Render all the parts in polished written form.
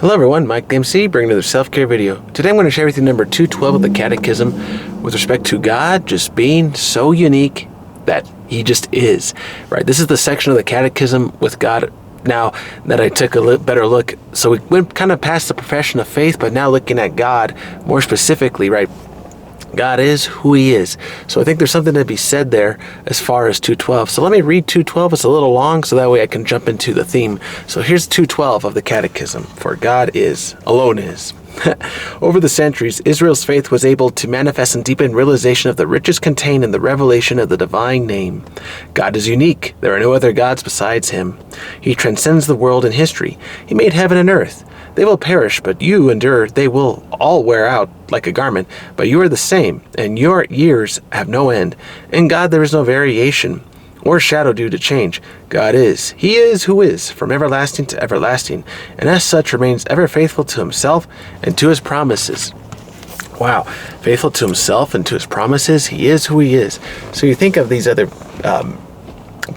Hello everyone, Mike the MC, bringing another self-care video. Today I'm going to share with you number 212 of the Catechism with respect to God just being so unique that He just is. Right, this is the section of the Catechism with God now that I took a better look. So we went kind of past the profession of faith, but now looking at God more specifically, right? God is who He is. So I think there's something to be said there as far as 212. So let me read 212. It's a little long, so that way I can jump into the theme. So here's 212 of the Catechism. For God is, alone is. Over the centuries, Israel's faith was able to manifest and deepen realization of the riches contained in the revelation of the divine name. God is unique. There are no other gods besides Him. He transcends the world and history. He made heaven and earth. They will perish, but you endure. They will all wear out like a garment, but you are the same, and your years have no end. In God there is no variation or shadow due to change. God is. He is who is, from everlasting to everlasting, and as such remains ever faithful to Himself and to His promises. Wow, faithful to Himself and to His promises. He is who He is. So you think of these other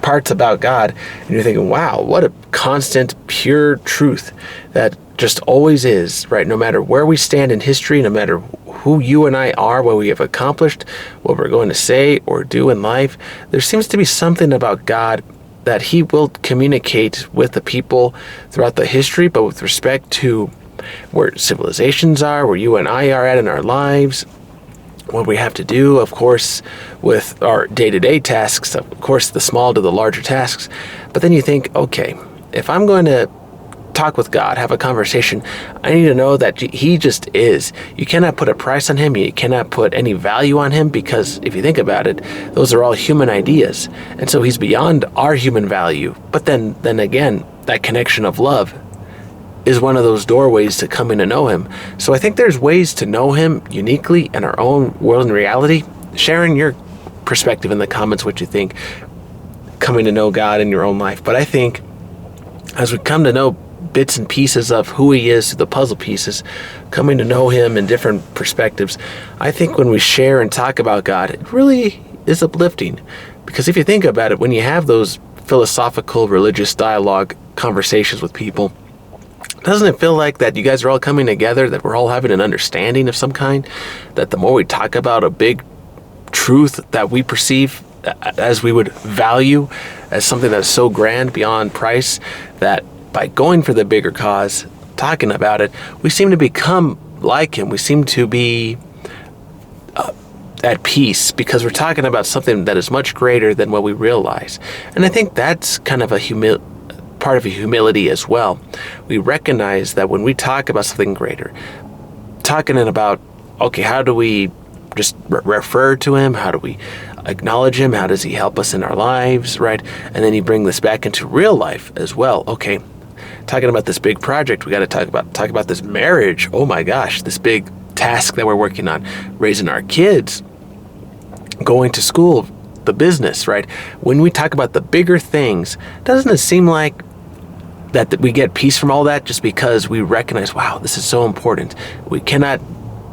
parts about God, and you're thinking, wow, what a constant, pure truth that just always is, right? No matter where we stand in history, no matter who you and I are, what we have accomplished, what we're going to say or do in life, there seems to be something about God that He will communicate with the people throughout the history, but with respect to where civilizations are, where you and I are at in our lives, what we have to do, of course, with our day-to-day tasks, of course, the small to the larger tasks. But then you think, okay, if I'm going to talk with God, have a conversation, I need to know that He just is. You cannot put a price on Him. You cannot put any value on Him, because if you think about it, those are all human ideas. And so He's beyond our human value. But then again, that connection of love is one of those doorways to coming to know Him. So I think there's ways to know Him uniquely in our own world and reality. Sharing your perspective in the comments, what you think, coming to know God in your own life. But I think as we come to know bits and pieces of who He is, the puzzle pieces, coming to know Him in different perspectives, I think when we share and talk about God, it really is uplifting. Because if you think about it, when you have those philosophical, religious dialogue conversations with people, doesn't it feel like that you guys are all coming together, that we're all having an understanding of some kind, that the more we talk about a big truth that we perceive as we would value as something that's so grand beyond price, that by going for the bigger cause, talking about it, we seem to become like Him. We seem to be at peace because we're talking about something that is much greater than what we realize. And I think that's kind of part of a humility as well. We recognize that when we talk about something greater, talking about, okay, how do we just refer to Him? How do we acknowledge Him? How does He help us in our lives, right? And then you bring this back into real life as well. Okay, talking about this big project, we got to talk about this marriage. Oh my gosh, this big task that we're working on, raising our kids, going to school, the business, right? When we talk about the bigger things, doesn't it seem like that we get peace from all that just because we recognize, wow, this is so important. We cannot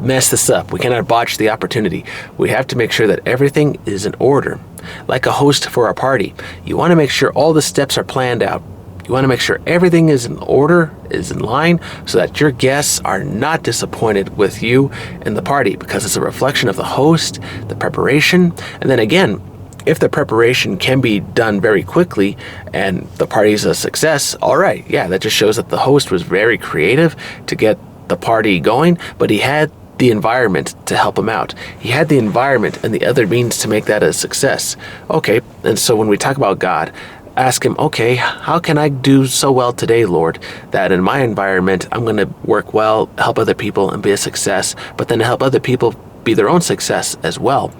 mess this up. We cannot botch the opportunity. We have to make sure that everything is in order. Like a host for a party, you want to make sure all the steps are planned out. You want to make sure everything is in order, is in line, so that your guests are not disappointed with you in the party, because it's a reflection of the host, the preparation. And then again, if the preparation can be done very quickly and the party is a success, all right, yeah, that just shows that the host was very creative to get the party going, but he had the environment to help him out. He had the environment and the other means to make that a success. Okay, and so when we talk about God, ask Him, okay, how can I do so well today, Lord, that in my environment, I'm going to work well, help other people and be a success, but then help other people be their own success as well.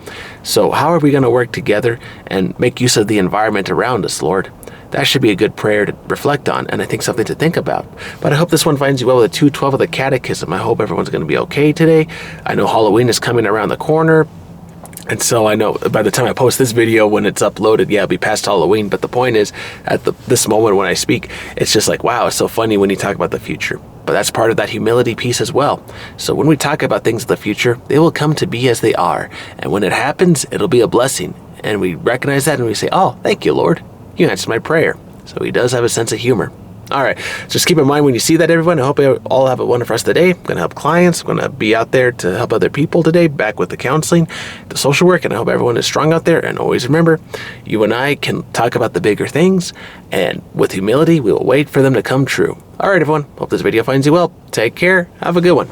So how are we going to work together and make use of the environment around us, Lord? That should be a good prayer to reflect on, and I think something to think about. But I hope this one finds you well with the 212 of the Catechism. I hope everyone's going to be okay today. I know Halloween is coming around the corner, and so I know by the time I post this video, when it's uploaded, yeah, it'll be past Halloween. But the point is, at this moment when I speak, it's just like, wow, it's so funny when you talk about the future. But that's part of that humility piece as well. So when we talk about things in the future, they will come to be as they are. And when it happens, it'll be a blessing. And we recognize that and we say, oh, thank you, Lord. You answered my prayer. So He does have a sense of humor. All right, just keep in mind when you see that, everyone. I hope you all have a wonderful rest of the day. I'm going to help clients. I'm going to be out there to help other people today, back with the counseling, the social work, and I hope everyone is strong out there. And always remember, you and I can talk about the bigger things, and with humility, we will wait for them to come true. All right, everyone. Hope this video finds you well. Take care. Have a good one.